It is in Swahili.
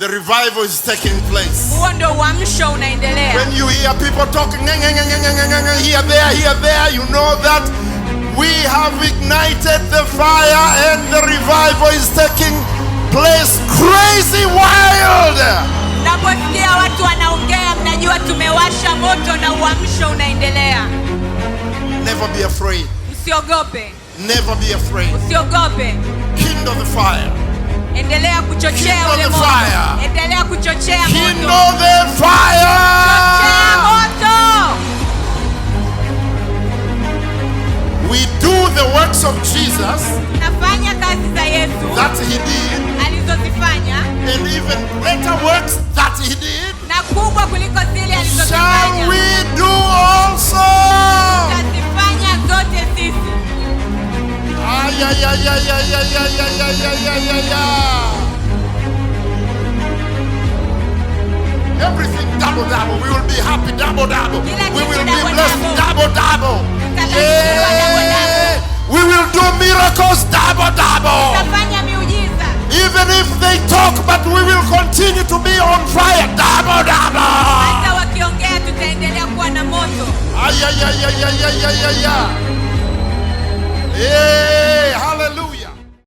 The revival is taking place. When you hear people talking here, there, you know that we have ignited the fire and the revival is taking place. Crazy wild. Never be afraid. Never be afraid. Kindle the fire. Endelea kuchochea ule moto. Endelea kuchochea moto. Kindle the fire. Chochea moto. We do the works of Jesus. Nafanya kazi za Yesu that he did. Alizozifanya. And even greater works that he did. Na kubwa kuliko zile alizozifanya. Shall we do also? Tutazifanya zote sisi. Everything double. We will be happy double. We will be blessed double. Yeah. We will do miracles double. Even if they talk, but we will continue to be on fire double. Hata wakiongea tutaendelea kuwa na moto. Yeah.